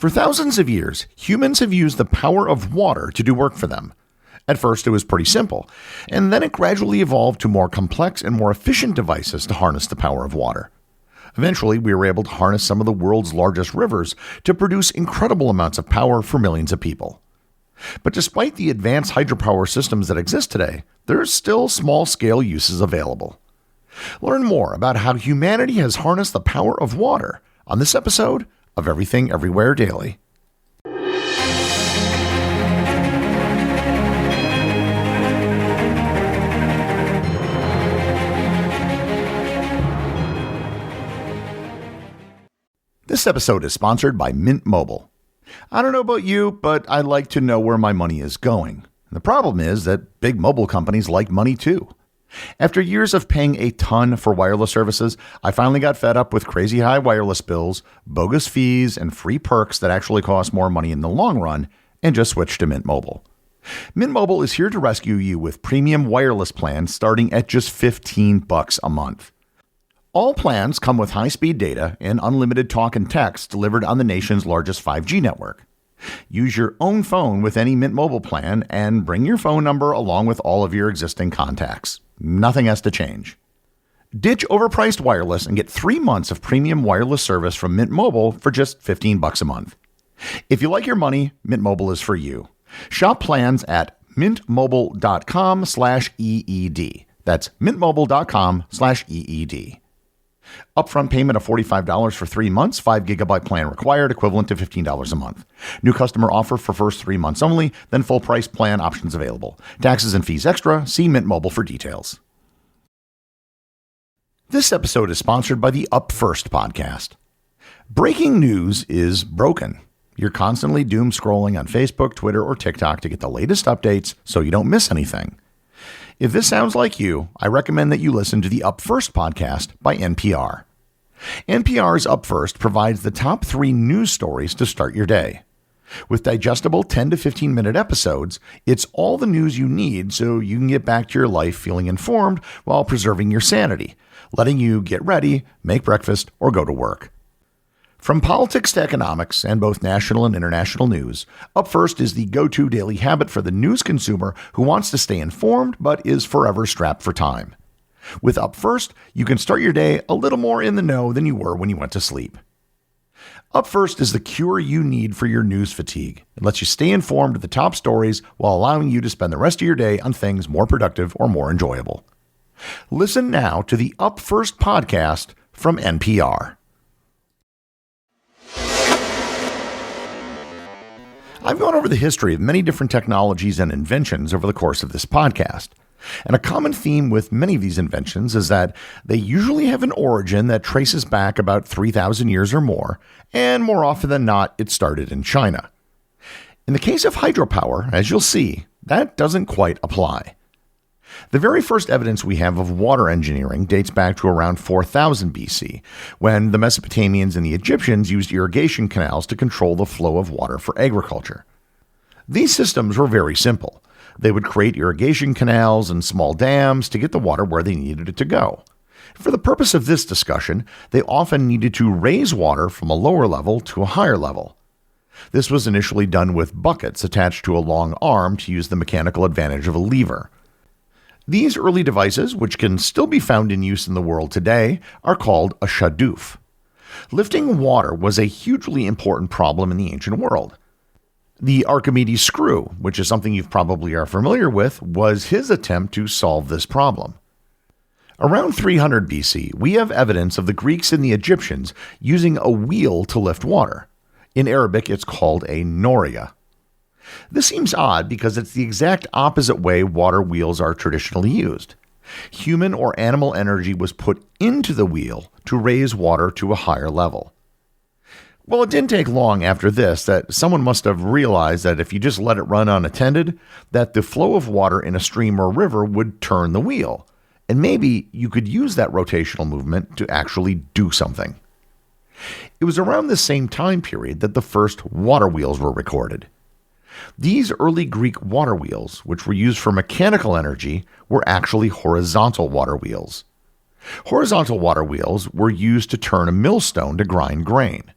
For thousands of years, humans have used the power of water to do work for them. At first, it was pretty simple, and then it gradually evolved to more complex and more efficient devices to harness the power of water. Eventually, we were able to harness some of the world's largest rivers to produce incredible amounts of power for millions of people. But despite the advanced hydropower systems that exist today, there are still small-scale uses available. Learn more about how humanity has harnessed the power of water on this episode of Everything Everywhere Daily. This episode is sponsored by Mint Mobile. I don't know about you, but I like to know where my money is going. The problem is that big mobile companies like money too. After years of paying a ton for wireless services, I finally got fed up with crazy high wireless bills, bogus fees, and free perks that actually cost more money in the long run, and just switched to Mint Mobile. Mint Mobile is here to rescue you with premium wireless plans starting at just $15 a month. All plans come with high-speed data and unlimited talk and text delivered on the nation's largest 5G network. Use your own phone with any Mint Mobile plan and bring your phone number along with all of your existing contacts. Nothing has to change. Ditch overpriced wireless and get 3 months of premium wireless service from Mint Mobile for just $15 a month. If you like your money, Mint Mobile is for you. Shop plans at mintmobile.com/EED. That's mintmobile.com/EED. Upfront payment of $45 for 3 months, 5 gigabyte plan required, equivalent to $15 a month. New customer offer for first 3 months only, then full price plan options available. Taxes and fees extra. See Mint Mobile for details. This episode is sponsored by the Up First podcast. Breaking news is broken. You're constantly doom scrolling on Facebook, Twitter, or TikTok to get the latest updates so you don't miss anything. If this sounds like you, I recommend that you listen to the Up First podcast by NPR. NPR's Up First provides the top 3 news stories to start your day. With digestible 10 to 15-minute episodes, it's all the news you need so you can get back to your life feeling informed while preserving your sanity, letting you get ready, make breakfast, or go to work. From politics to economics and both national and international news, Up First is the go-to daily habit for the news consumer who wants to stay informed but is forever strapped for time. With Up First, you can start your day a little more in the know than you were when you went to sleep. Up First is the cure you need for your news fatigue. It lets you stay informed of the top stories while allowing you to spend the rest of your day on things more productive or more enjoyable. Listen now to the Up First podcast from NPR. I've gone over the history of many different technologies and inventions over the course of this podcast. And a common theme with many of these inventions is that they usually have an origin that traces back about 3,000 years or more, and more often than not, it started in China. In the case of hydropower, as you'll see, that doesn't quite apply. The very first evidence we have of water engineering dates back to around 4000 BC, when the Mesopotamians and the Egyptians used irrigation canals to control the flow of water for agriculture. These systems were very simple. They would create irrigation canals and small dams to get the water where they needed it to go. For the purpose of this discussion, they often needed to raise water from a lower level to a higher level. This was initially done with buckets attached to a long arm to use the mechanical advantage of a lever. These early devices, which can still be found in use in the world today, are called a shaduf. Lifting water was a hugely important problem in the ancient world. The Archimedes screw, which is something you probably are familiar with, was his attempt to solve this problem. Around 300 BC, we have evidence of the Greeks and the Egyptians using a wheel to lift water. In Arabic, it's called a noria. This seems odd because it's the exact opposite way water wheels are traditionally used. Human or animal energy was put into the wheel to raise water to a higher level. Well, it didn't take long after this that someone must have realized that if you just let it run unattended, that the flow of water in a stream or river would turn the wheel, and maybe you could use that rotational movement to actually do something. It was around this same time period that the first water wheels were recorded. These early Greek water wheels, which were used for mechanical energy, were actually horizontal water wheels. Horizontal water wheels were used to turn a millstone to grind grain.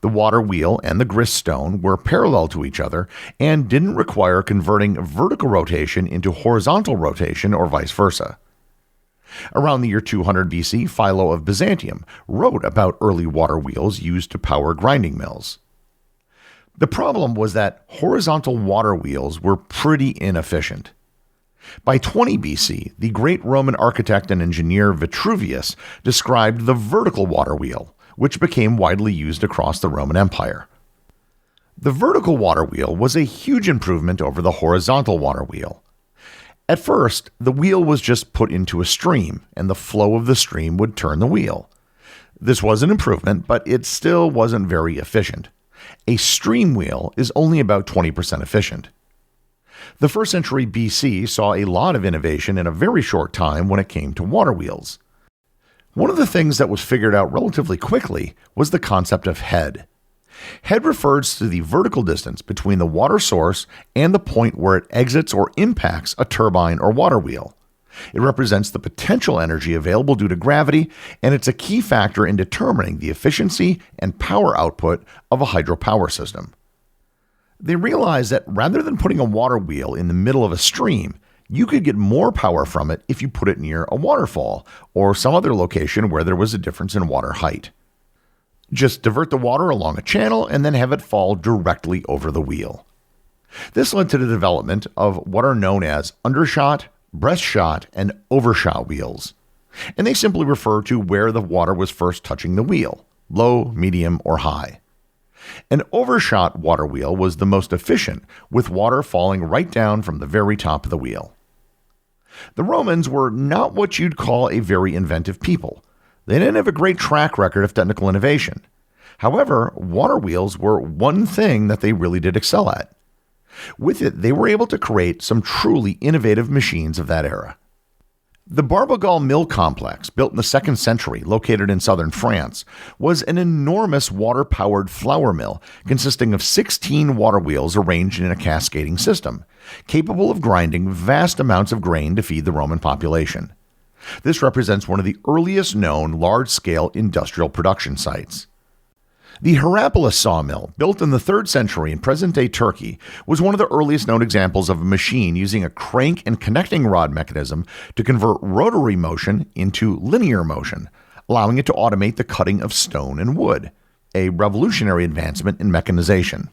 The water wheel and the grist stone were parallel to each other and didn't require converting vertical rotation into horizontal rotation or vice versa. Around the year 200 BC, Philo of Byzantium wrote about early water wheels used to power grinding mills. The problem was that horizontal water wheels were pretty inefficient. By 20 BC, the great Roman architect and engineer Vitruvius described the vertical water wheel, which became widely used across the Roman Empire. The vertical water wheel was a huge improvement over the horizontal water wheel. At first, the wheel was just put into a stream, and the flow of the stream would turn the wheel. This was an improvement, but it still wasn't very efficient. A stream wheel is only about 20% efficient. The 1st century BC saw a lot of innovation in a very short time when it came to water wheels. One of the things that was figured out relatively quickly was the concept of head. Head refers to the vertical distance between the water source and the point where it exits or impacts a turbine or water wheel. It represents the potential energy available due to gravity, and it's a key factor in determining the efficiency and power output of a hydropower system. They realized that rather than putting a water wheel in the middle of a stream, you could get more power from it if you put it near a waterfall or some other location where there was a difference in water height. Just divert the water along a channel and then have it fall directly over the wheel. This led to the development of what are known as undershot, breastshot, and overshot wheels, and they simply refer to where the water was first touching the wheel, low, medium, or high. An overshot water wheel was the most efficient, with water falling right down from the very top of the wheel. The Romans were not what you'd call a very inventive people. They didn't have a great track record of technical innovation. However, water wheels were one thing that they really did excel at. With it, they were able to create some truly innovative machines of that era. The Barbegal Mill Complex, built in the 2nd century, located in southern France, was an enormous water-powered flour mill consisting of 16 water wheels arranged in a cascading system, capable of grinding vast amounts of grain to feed the Roman population. This represents one of the earliest known large-scale industrial production sites. The Hierapolis sawmill, built in the 3rd century in present-day Turkey, was one of the earliest known examples of a machine using a crank and connecting rod mechanism to convert rotary motion into linear motion, allowing it to automate the cutting of stone and wood, a revolutionary advancement in mechanization.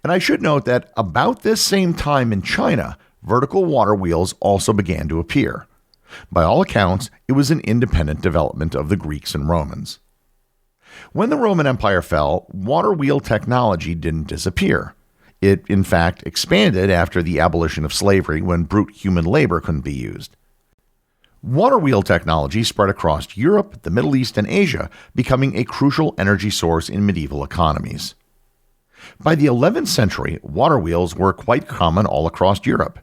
And I should note that about this same time in China, vertical water wheels also began to appear. By all accounts, it was an independent development of the Greeks and Romans. When the Roman Empire fell, water wheel technology didn't disappear. It, in fact, expanded after the abolition of slavery when brute human labor couldn't be used. Water wheel technology spread across Europe, the Middle East, and Asia, becoming a crucial energy source in medieval economies. By the 11th century, water wheels were quite common all across Europe.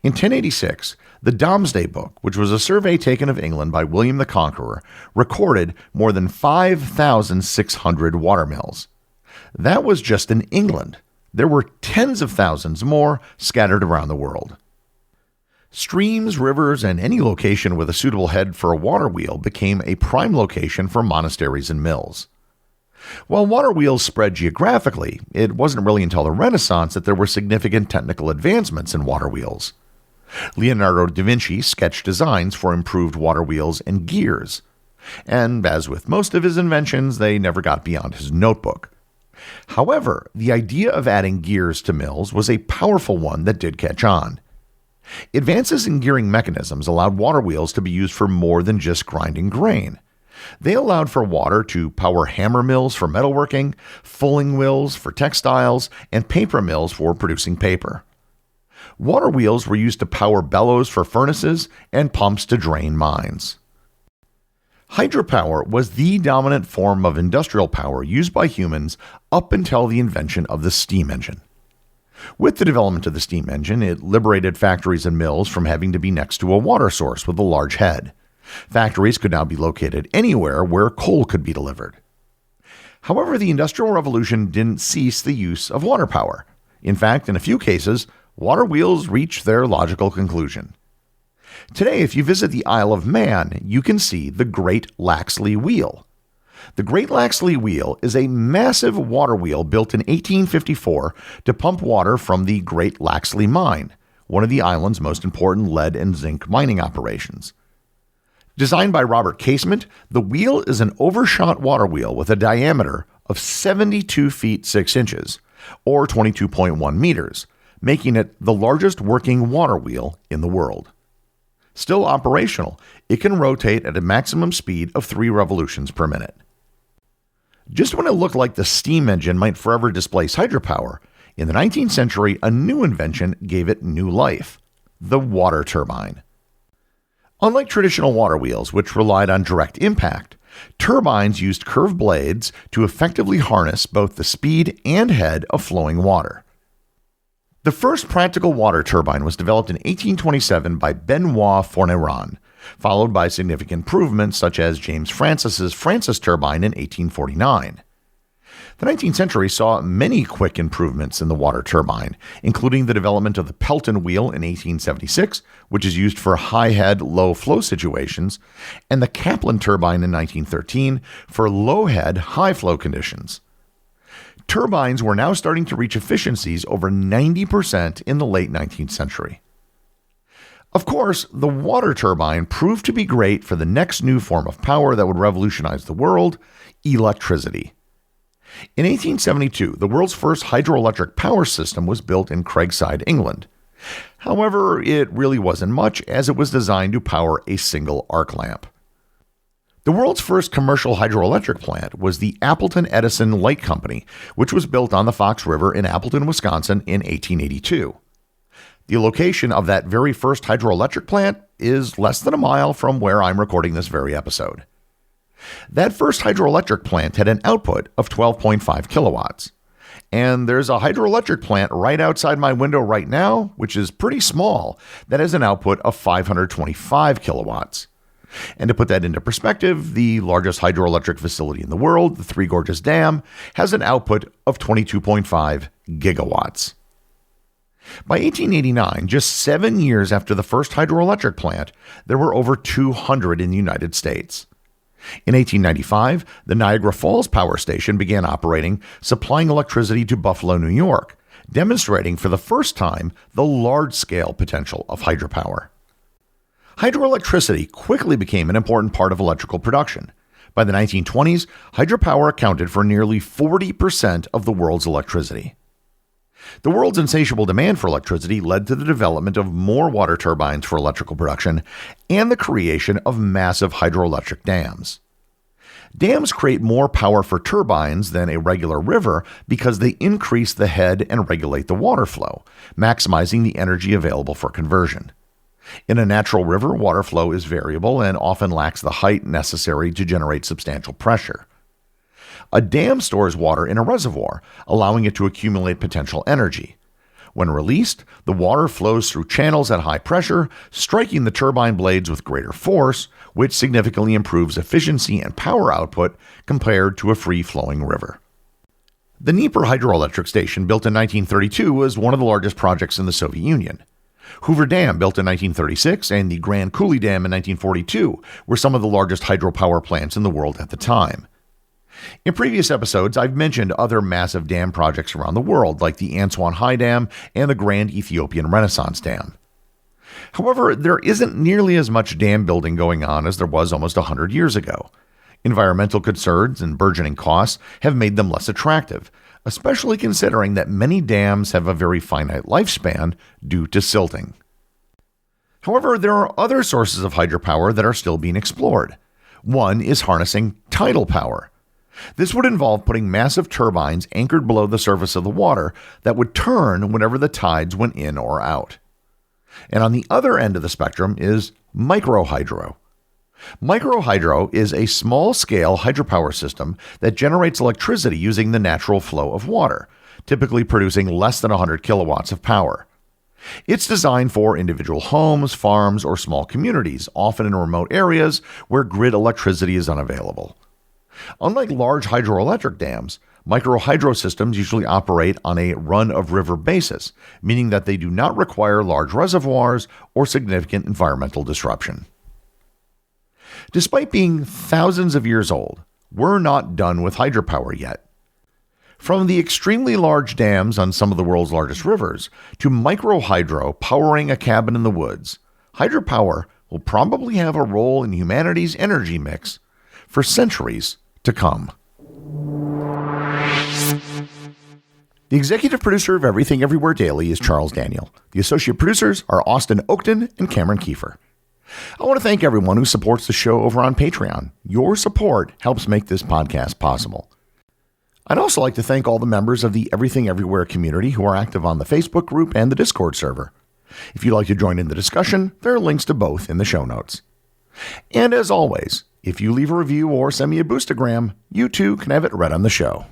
In 1086, the Domesday Book, which was a survey taken of England by William the Conqueror, recorded more than 5,600 watermills. That was just in England. There were tens of thousands more scattered around the world. Streams, rivers, and any location with a suitable head for a water wheel became a prime location for monasteries and mills. While water wheels spread geographically, it wasn't really until the Renaissance that there were significant technical advancements in water wheels. Leonardo da Vinci sketched designs for improved water wheels and gears, and as with most of his inventions, they never got beyond his notebook. However, the idea of adding gears to mills was a powerful one that did catch on. Advances in gearing mechanisms allowed water wheels to be used for more than just grinding grain. They allowed for water to power hammer mills for metalworking, fulling mills for textiles, and paper mills for producing paper. Water wheels were used to power bellows for furnaces and pumps to drain mines. Hydropower was the dominant form of industrial power used by humans up until the invention of the steam engine. With the development of the steam engine, it liberated factories and mills from having to be next to a water source with a large head. Factories could now be located anywhere where coal could be delivered. However, the Industrial Revolution didn't cease the use of water power. In fact, in a few cases, water wheels reached their logical conclusion. Today, if you visit the Isle of Man, you can see the Great Laxley Wheel. The Great Laxley Wheel is a massive water wheel built in 1854 to pump water from the Great Laxley Mine, one of the island's most important lead and zinc mining operations. Designed by Robert Casement, the wheel is an overshot water wheel with a diameter of 72 feet 6 inches, or 22.1 meters, making it the largest working water wheel in the world. Still operational, it can rotate at a maximum speed of 3 revolutions per minute. Just when it looked like the steam engine might forever displace hydropower, in the 19th century, a new invention gave it new life: the water turbine. Unlike traditional water wheels, which relied on direct impact, turbines used curved blades to effectively harness both the speed and head of flowing water. The first practical water turbine was developed in 1827 by Benoit Forneron, followed by significant improvements such as James Francis's Francis turbine in 1849. The 19th century saw many quick improvements in the water turbine, including the development of the Pelton wheel in 1876, which is used for high-head, low-flow situations, and the Kaplan turbine in 1913 for low-head, high-flow conditions. Turbines were now starting to reach efficiencies over 90% in the late 19th century. Of course, the water turbine proved to be great for the next new form of power that would revolutionize the world: electricity. In 1872, the world's first hydroelectric power system was built in Craigside, England. However, it really wasn't much, as it was designed to power a single arc lamp. The world's first commercial hydroelectric plant was the Appleton Edison Light Company, which was built on the Fox River in Appleton, Wisconsin in 1882. The location of that very first hydroelectric plant is less than a mile from where I'm recording this very episode. That first hydroelectric plant had an output of 12.5 kilowatts. And there's a hydroelectric plant right outside my window right now, which is pretty small, that has an output of 525 kilowatts. And to put that into perspective, the largest hydroelectric facility in the world, the Three Gorges Dam, has an output of 22.5 gigawatts. By 1889, just 7 years after the first hydroelectric plant, there were over 200 in the United States. In 1895, the Niagara Falls Power Station began operating, supplying electricity to Buffalo, New York, demonstrating for the first time the large-scale potential of hydropower. Hydroelectricity quickly became an important part of electrical production. By the 1920s, hydropower accounted for nearly 40% of the world's electricity. The world's insatiable demand for electricity led to the development of more water turbines for electrical production and the creation of massive hydroelectric dams. Dams create more power for turbines than a regular river because they increase the head and regulate the water flow, maximizing the energy available for conversion. In a natural river, water flow is variable and often lacks the height necessary to generate substantial pressure. A dam stores water in a reservoir, allowing it to accumulate potential energy. When released, the water flows through channels at high pressure, striking the turbine blades with greater force, which significantly improves efficiency and power output compared to a free-flowing river. The Dnieper hydroelectric station, built in 1932, was one of the largest projects in the Soviet Union. Hoover Dam, built in 1936, and the Grand Coulee Dam in 1942 were some of the largest hydropower plants in the world at the time. In previous episodes, I've mentioned other massive dam projects around the world, like the Ansuan High Dam and the Grand Ethiopian Renaissance Dam. However, there isn't nearly as much dam building going on as there was almost 100 years ago. Environmental concerns and burgeoning costs have made them less attractive, especially considering that many dams have a very finite lifespan due to silting. However, there are other sources of hydropower that are still being explored. One is harnessing tidal power. This would involve putting massive turbines anchored below the surface of the water that would turn whenever the tides went in or out. And on the other end of the spectrum is microhydro. Microhydro is a small-scale hydropower system that generates electricity using the natural flow of water, typically producing less than 100 kilowatts of power. It's designed for individual homes, farms, or small communities, often in remote areas where grid electricity is unavailable. Unlike large hydroelectric dams, microhydro systems usually operate on a run-of-river basis, meaning that they do not require large reservoirs or significant environmental disruption. Despite being thousands of years old, we're not done with hydropower yet. From the extremely large dams on some of the world's largest rivers to micro hydro powering a cabin in the woods, hydropower will probably have a role in humanity's energy mix for centuries to come. The executive producer of Everything Everywhere Daily is Charles Daniel. The associate producers are Austin Oakton and Cameron Kiefer. I want to thank everyone who supports the show over on Patreon. Your support helps make this podcast possible. I'd also like to thank all the members of the Everything Everywhere community who are active on the Facebook group and the Discord server. If you'd like to join in the discussion, there are links to both in the show notes. And as always, if you leave a review or send me a boostagram, you too can have it read on the show.